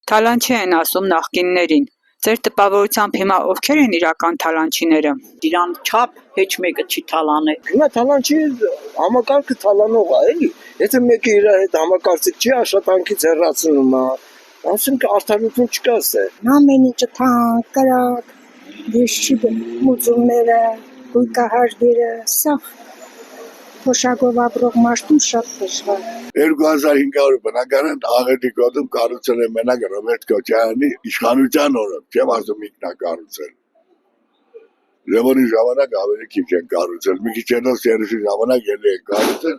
Թալանչի են ասում նախկիններին։ Ձեր տպավորությամբ հիմա ովքեր են իրական թալանչիները։ Իրան չափ հեչ մեկը չի թալանել։ Հիմա թալանչի համակարգը թալանող է, էլի։ Եթե մեկը իր հետ համակարգիչ չի, աշխատանքից հեռացնում է, ասենք արդարություն չկա ստե։ Ամեն ինչը թանկ, կրակ, ես չի մուծումները, գույկահարկերը, սա փոշակով ապրող մարդուն շատ դժվար։ 2500 բնակարան աղետի գոտում կառուցել է մենակ Ռոբերտ Քոչարյանի իշխանության օրոք, չեմ ասում ինքնա կառուցել։ Լևոնի ժամանակ ավելի քիչ են կառուցել, մի քիչ հետո Սերժի ժամանակ ելի են կառուցել,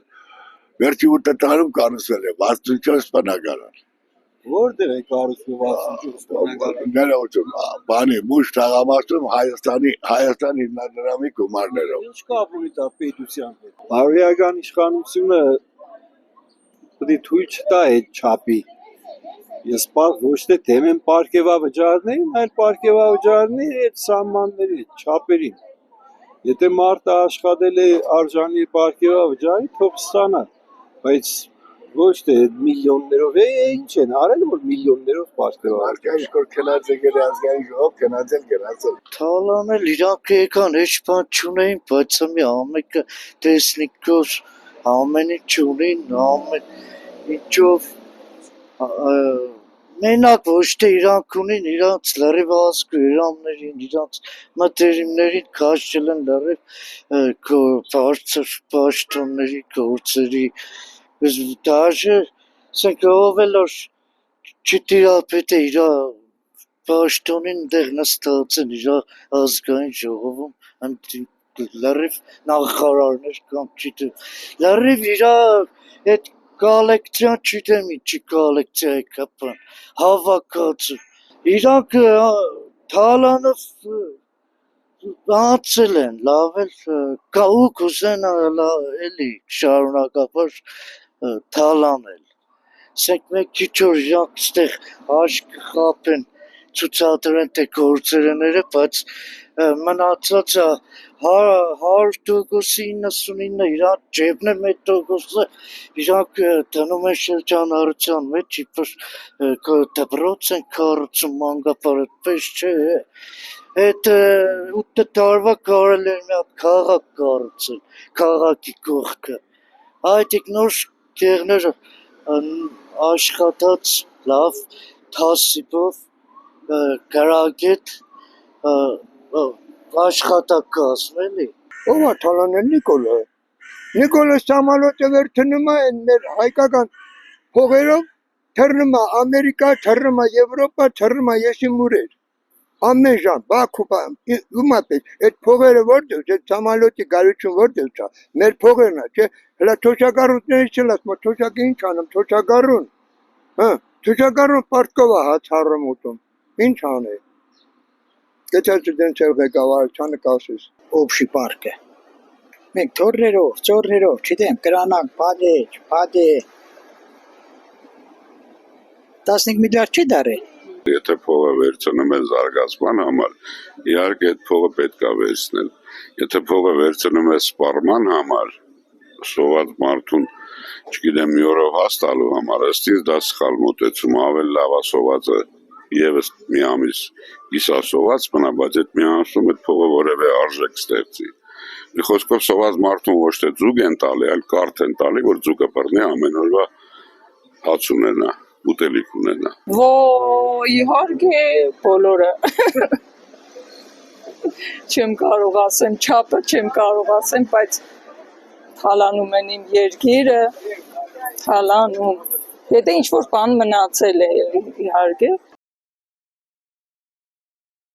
վերջի 8 տարում կառուցել է 64 բնակարան։ Որտեղ է կառուցվում 64 բնակարան։ Ներողություն, բանի մուշ թաղամասում Հայաստան հիմնադրամի գումարներով։ Ինչ կապ ունի դա պետության հետ։ Արիական իշխանությունը պետք է թույլ չտա այդ չափի։ Ես ոչ թե դեմ եմ պարգևավճարներին, այլ պարգևավճարների այդ սահմանների, չափերին։ Եթե մարդը աշխատել է արժանի պարգևավճարի, թող ստանա, բայց ոչ թե միլիոններով, ինչ են արել, որ միլիոններով պարգևավճար։ Որ քնածել ազգային ժողով, քնածել։ Թալանել իրանք եկան, հեչ բան չունեին, բայց մի ամենը տեսնիկով ամեն ինչ ունին, ամեն ինչով մենակ ոչ թե իրանք ունին, իրանք լրիվ ազգը, իրանքներին, իրանք մտերիմներին քաշել են լրիվ բարձր պաշտոնների գործերի, դաժե ասենք ով էլ որ չտիրապետ է իր պաշտոնին դեղ նստած են իր ազգային ժողովում լրիվ նախարարներ կամ չգիտեմ լրիվ իր այդ կոլեկցիան չգիտեմ ինչի կոլեկցիա է կապան հավաքած իրանք թալանով անցել են լավ էլ կաու կուզեն էլի շարունակաբար թալանել ասենք մեկ քիչ որ իրանք ստեղ աշկ խապեն ցուցադրեն թե գործերները բայց մնացածը 100%-ը 99%-ը իրանք ջեբն է 1%-ը իրանք դնում են շրջանառության մեջ իբր դպրոց են կառուցում մանկապար այդպես չէ այդ 8 տարվա կարել էր մի հատ քաղաք կառուցել քաղաքի կողքը այդ նոր տեղները աշխատած լավ թասիբով գրագետ աշխատակազմ էլի Ո՞վ է թալանել Նիկոլը։ Նիկոլը Սամալոտը վերցնում է մեր հայկական փողերով թռնում է Ամերիկա, թռնում է Եվրոպա, թռնում է Եսիմուրեր։ Ամեն ժամ Բաքու ումապետ այդ փողերը որտեղ է Սամալոտի գարություն որտեղ է մեր փողերն է չէ հələ թոշակառուտներից չել ասում թոշակը ինչ անեմ թոշակառուն հա թոշակառուն պարտկով է հացառում ուտում ինչ անե Եթե դեն չեր ղեկավարությանը կասես Օբշի պարկը։ Մենք ծորներով, չգիտեմ, կրանանք, բադե։ 15 միլիարդ չի դարել։ Եթե փողը վերցնում են զարգացման համար, իհարկե այդ փողը պետք է վերցնել։ Եթե փողը վերցնում է սպառման համար, սոված մարդուն, չգիտեմ, մի օրով հաստալու համար, ըստ իս դա սխալ մոտեցում, ավելի լավ է սովածը Եվս մի ամիս իսասոված մնա, բայց այդ մի ամսում այդ փողը որևէ արժեք ստեղծի։ Մի խոսքով սոված մարդուն ոչ թե ձուկ են տալի, այլ կարթ են տալի, որ ձուկը բռնի ամեն օրվա հաց ունենա, ուտելիք ունենա։ Իհարկե բոլորը չեմ կարող ասեմ, չափը չեմ կարող ասեմ, բայց թալանում են իմ երկիրը, թալանում։ Եթե ինչ-որ բան մնացել է իհարկե